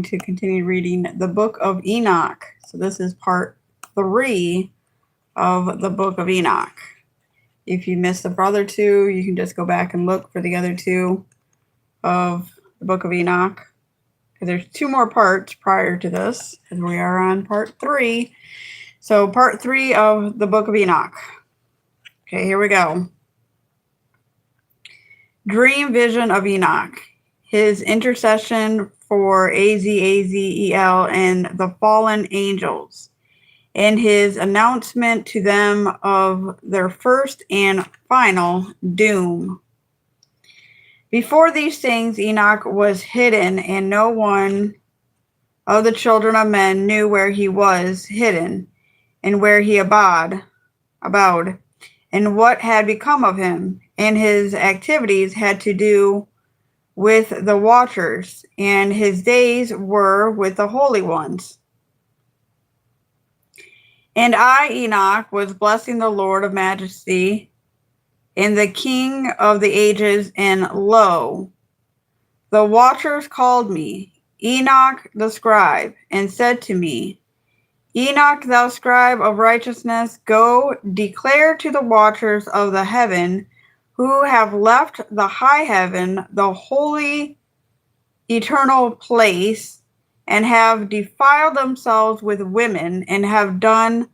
going to continue reading the Book of Enoch. So this is part 3 of the Book of Enoch. If you missed the other two, you can just go back and look for the other two of the Book of Enoch. There's 2 more parts prior to this, and we are on part 3. So part 3 of the Book of Enoch. Okay, here we go. Dream vision of Enoch. His intercession for Azazel and the fallen angels, and his announcement to them of their first and final doom. Before these things, Enoch was hidden, and no one of the children of men knew where he was hidden, and where he abode, and what had become of him, and his activities had to do with the watchers, and his days were with the holy ones. And I, Enoch, was blessing the Lord of majesty, and the King of the ages, and lo, the watchers called me, Enoch the scribe, and said to me, Enoch, thou scribe of righteousness, go declare to the watchers of the heaven, who have left the high heaven, the holy eternal place, and have defiled themselves with women, and have done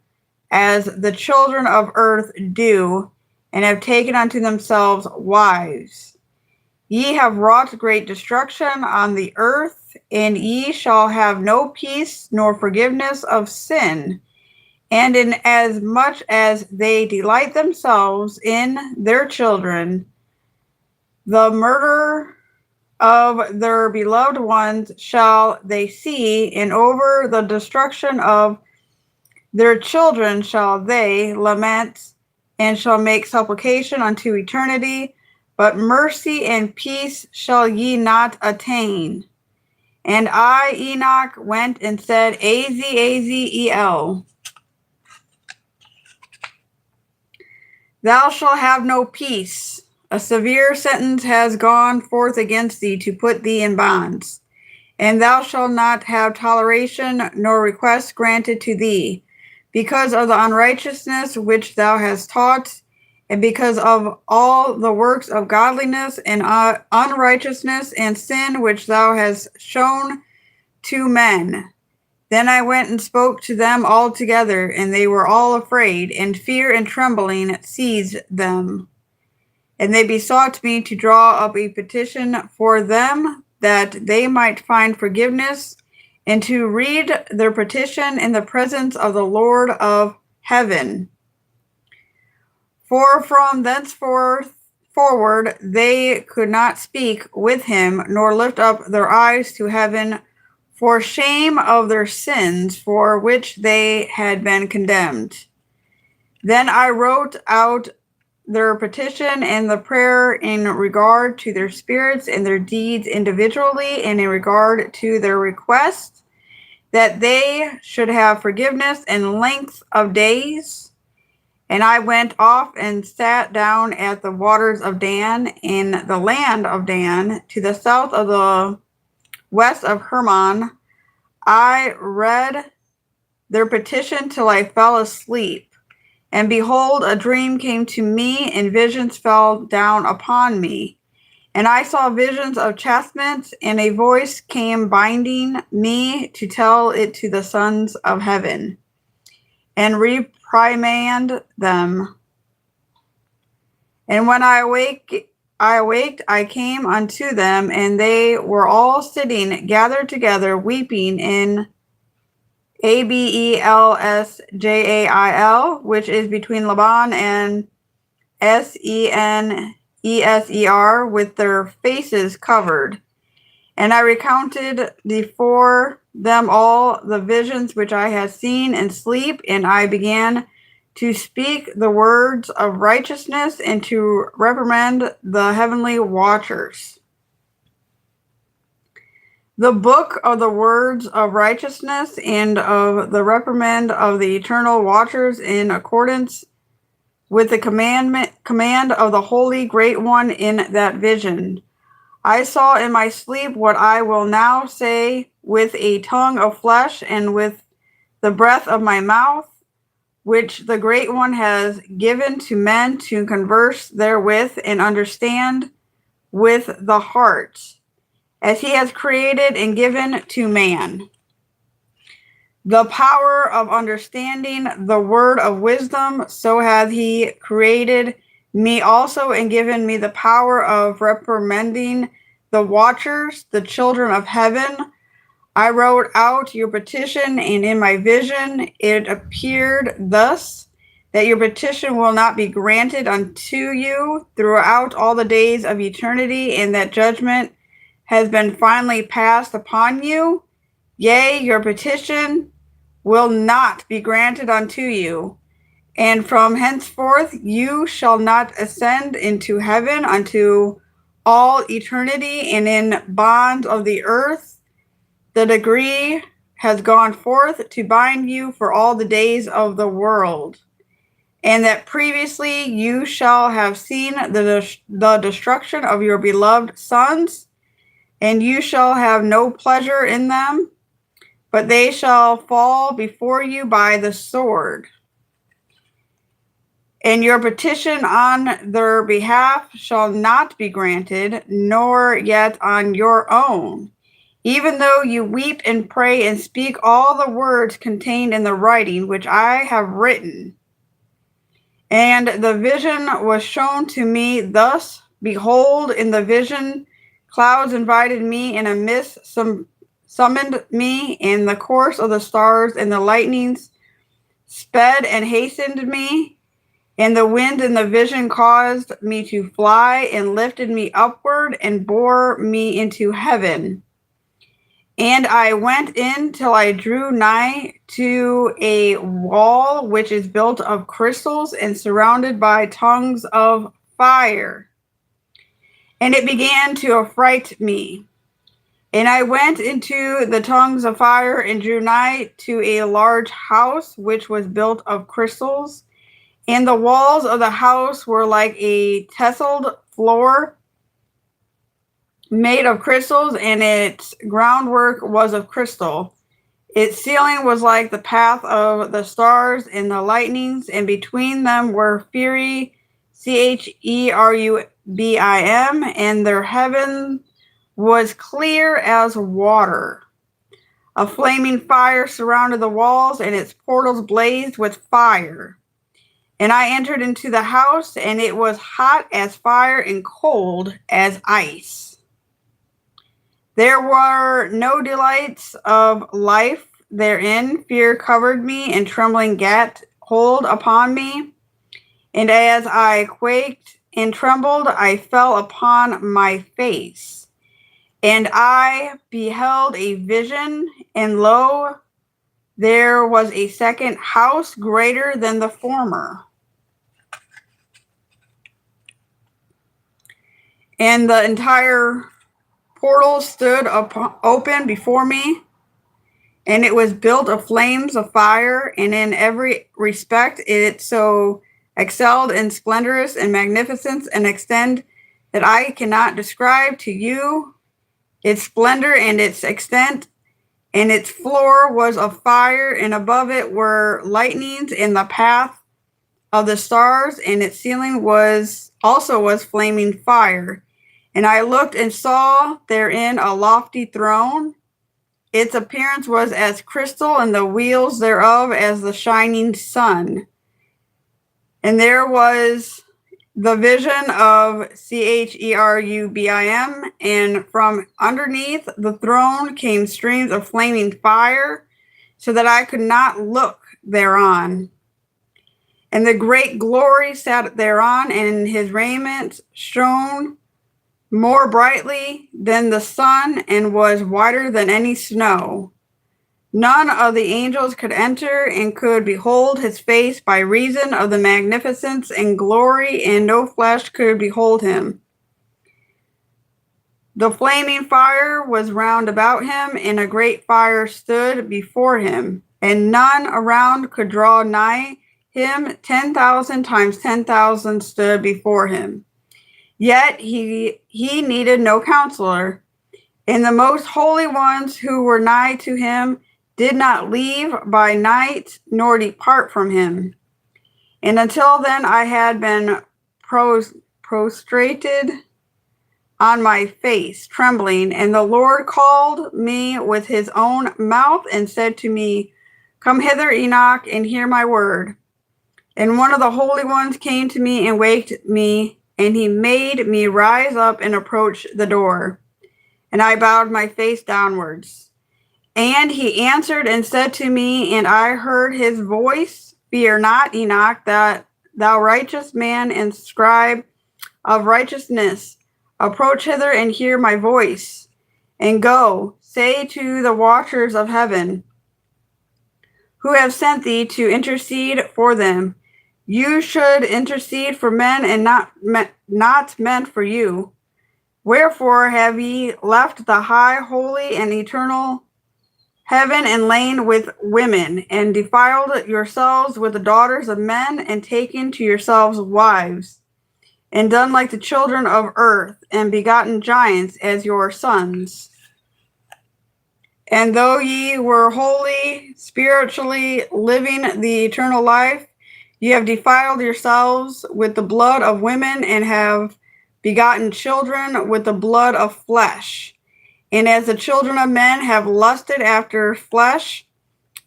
as the children of earth do, and have taken unto themselves wives. Ye have wrought great destruction on the earth, and ye shall have no peace nor forgiveness of sin. And in as much as they delight themselves in their children, the murder of their beloved ones shall they see, and over the destruction of their children shall they lament, and shall make supplication unto eternity, but mercy and peace shall ye not attain. And I, Enoch, went and said, Azazel, thou shalt have no peace. A severe sentence has gone forth against thee to put thee in bonds. And thou shalt not have toleration nor request granted to thee, because of the unrighteousness which thou hast taught, and because of all the works of godliness and unrighteousness and sin which thou hast shown to men. Then I went and spoke to them all together, and they were all afraid, and fear and trembling seized them. And they besought me to draw up a petition for them, that they might find forgiveness, and to read their petition in the presence of the Lord of heaven. For from thenceforth forward they could not speak with him, nor lift up their eyes to heaven, for shame of their sins for which they had been condemned. Then I wrote out their petition and the prayer in regard to their spirits and their deeds individually, and in regard to their request that they should have forgiveness and length of days. And I went off and sat down at the waters of Dan, in the land of Dan, to the south of the west of Hermon. I read their petition till I fell asleep. And behold, a dream came to me, and visions fell down upon me. And I saw visions of chastisement, and a voice came binding me to tell it to the sons of heaven, and reprimand them. And when I awaked, I came unto them, and they were all sitting gathered together, weeping in Abelesjail, which is between Laban and Seneser, with their faces covered. And I recounted before them all the visions which I had seen in sleep, and I began to speak the words of righteousness, and to reprimand the heavenly watchers. The book of the words of righteousness, and of the reprimand of the eternal watchers, in accordance with the command of the Holy Great One in that vision. I saw in my sleep what I will now say with a tongue of flesh and with the breath of my mouth, which the Great One has given to men to converse therewith and understand with the heart, as he has created and given to man the power of understanding the word of wisdom, so hath he created me also and given me the power of reprimanding the watchers, the children of heaven. I wrote out your petition, and in my vision it appeared thus, that your petition will not be granted unto you throughout all the days of eternity, and that judgment has been finally passed upon you. Yea, your petition will not be granted unto you, and from henceforth you shall not ascend into heaven unto all eternity, and in bonds of the earth the decree has gone forth to bind you for all the days of the world, and that previously you shall have seen the destruction of your beloved sons, and you shall have no pleasure in them, but they shall fall before you by the sword. And your petition on their behalf shall not be granted, nor yet on your own, even though you weep and pray and speak all the words contained in the writing which I have written. And the vision was shown to me thus: behold, in the vision, clouds invited me, and a mist summoned me, and the course of the stars and the lightnings sped and hastened me, and the wind in the vision caused me to fly and lifted me upward and bore me into heaven. And I went in till I drew nigh to a wall which is built of crystals and surrounded by tongues of fire. And it began to affright me. And I went into the tongues of fire and drew nigh to a large house which was built of crystals. And the walls of the house were like a tesseled floor made of crystals, and its groundwork was of crystal. Its ceiling was like the path of the stars and the lightnings, and between them were Cherubim, and their heaven was clear as water. A flaming fire surrounded the walls, and its portals blazed with fire. And I entered into the house, and it was hot as fire and cold as ice. There were no delights of life therein. Fear covered me, and trembling gat hold upon me. And as I quaked and trembled, I fell upon my face. And I beheld a vision, and lo, there was a second house greater than the former. And the entire portal stood open before me, and it was built of flames of fire, and in every respect it so excelled in splendorous and magnificence and extent that I cannot describe to you its splendor and its extent. And its floor was of fire, and above it were lightnings in the path of the stars, and its ceiling was flaming fire. And I looked and saw therein a lofty throne. Its appearance was as crystal, and the wheels thereof as the shining sun. And there was the vision of Cherubim, and from underneath the throne came streams of flaming fire, so that I could not look thereon. And the great glory sat thereon, and his raiment shone more brightly than the sun, and was whiter than any snow. None of the angels could enter and could behold his face by reason of the magnificence and glory, and no flesh could behold him. The flaming fire was round about him, and a great fire stood before him, and none around could draw nigh him. 10,000 times 10,000 stood before him. Yet he needed no counselor. And the most holy ones who were nigh to him did not leave by night nor depart from him. And until then I had been prostrated on my face, trembling. And the Lord called me with his own mouth and said to me, Come hither, Enoch, and hear my word. And one of the holy ones came to me and waked me, and he made me rise up and approach the door. And I bowed my face downwards. And he answered and said to me, and I heard his voice, Fear not, Enoch, that thou righteous man and scribe of righteousness, approach hither and hear my voice. And go, say to the watchers of heaven, who have sent thee to intercede for them, you should intercede for men and not men for you. Wherefore have ye left the high, holy, and eternal heaven, and lain with women, and defiled yourselves with the daughters of men, and taken to yourselves wives, and done like the children of earth, and begotten giants as your sons? And though ye were holy, spiritually living the eternal life, ye have defiled yourselves with the blood of women, and have begotten children with the blood of flesh. And as the children of men have lusted after flesh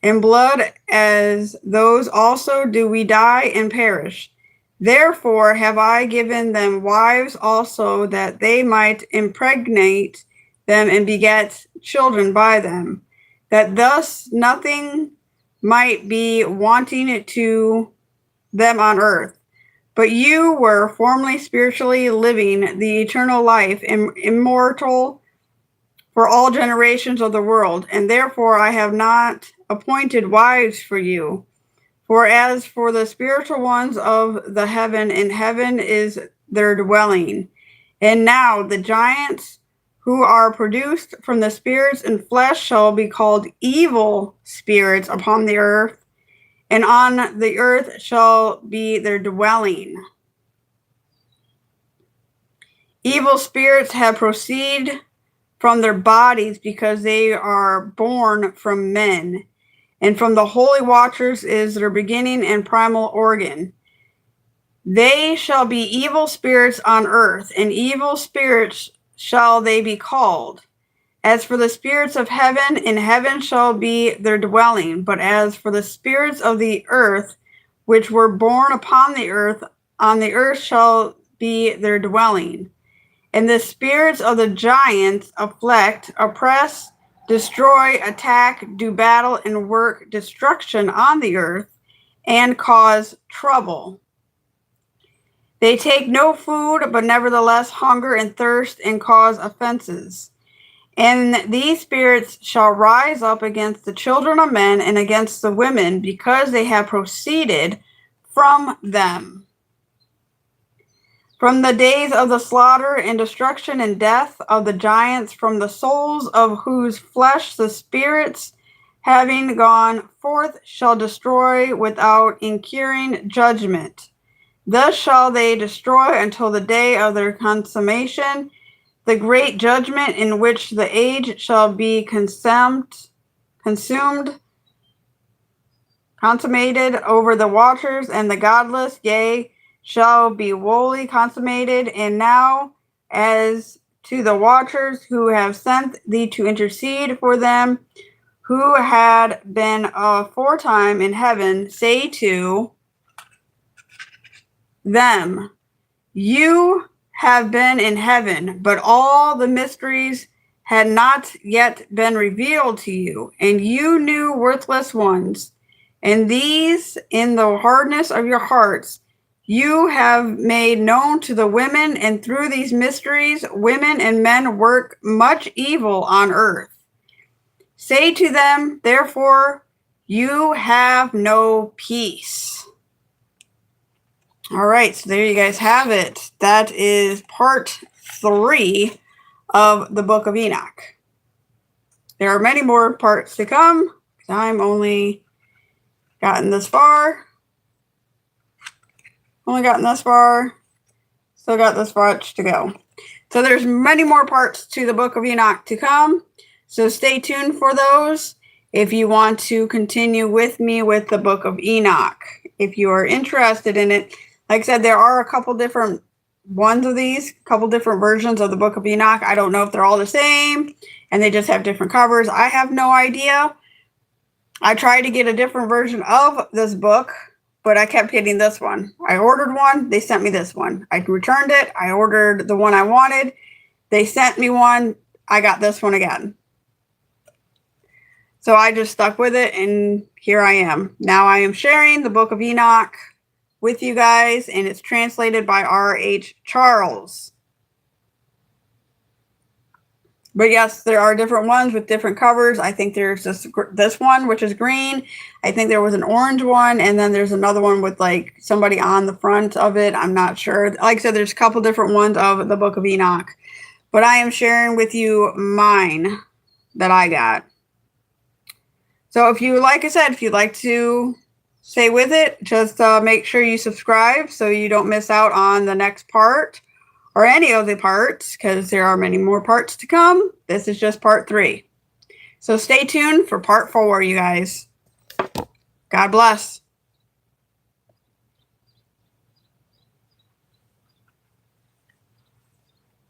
and blood, as those also do we die and perish. Therefore have I given them wives also, that they might impregnate them and beget children by them, that thus nothing might be wanting to them on earth. But you were formerly spiritually living the eternal life, immortal for all generations of the world, and therefore I have not appointed wives for you. For as for the spiritual ones of the heaven, in heaven is their dwelling. And now the giants who are produced from the spirits and flesh shall be called evil spirits upon the earth, and on the earth shall be their dwelling. Evil spirits have proceeded from their bodies, because they are born from men, and from the holy watchers is their beginning and primal organ. They shall be evil spirits on earth, and evil spirits shall they be called. As for the spirits of heaven, in heaven shall be their dwelling. But as for the spirits of the earth, which were born upon the earth, on the earth shall be their dwelling. And the spirits of the giants afflict, oppress, destroy, attack, do battle, and work destruction on the earth, and cause trouble. They take no food, but nevertheless hunger and thirst, and cause offenses. And these spirits shall rise up against the children of men and against the women, because they have proceeded from them. From the days of the slaughter and destruction and death of the giants, from the souls of whose flesh the spirits, having gone forth, shall destroy without incurring judgment. Thus shall they destroy until the day of their consummation, the great judgment, in which the age shall be consummated over the watchers, and the godless, yea, shall be wholly consummated. And now, as to the watchers who have sent thee to intercede for them, who had been aforetime in heaven, say to them, you have been in heaven, but all the mysteries had not yet been revealed to you, and you knew worthless ones, and these in the hardness of your hearts you have made known to the women, and through these mysteries women and men work much evil on earth. Say to them, therefore, you have no peace. All right, so there you guys have it. That is part 3 of the Book of Enoch. There are many more parts to come. I'm only gotten this far. Still got this much to go. So there's many more parts to the Book of Enoch to come. So stay tuned for those if you want to continue with me with the Book of Enoch. If you are interested in it, like I said, there are a couple different ones of these, a couple different versions of the Book of Enoch. I don't know if they're all the same and they just have different covers. I have no idea. I tried to get a different version of this book, but I kept getting this one. I ordered one. They sent me this one. I returned it. I ordered the one I wanted. They sent me one. I got this one again. So I just stuck with it, and here I am. Now I am sharing the Book of Enoch with you guys, and it's translated by R.H. Charles. But yes, there are different ones with different covers. I think there's this one, which is green. I think there was an orange one, and then there's another one with like somebody on the front of it. I'm not sure. Like I said, there's a couple different ones of the Book of Enoch. But I am sharing with you mine that I got. So if you, like I said, if you'd like to stay with it, just make sure you subscribe so you don't miss out on the next part or any of the parts, because there are many more parts to come. This is just part 3. So stay tuned for part 4, you guys. God bless.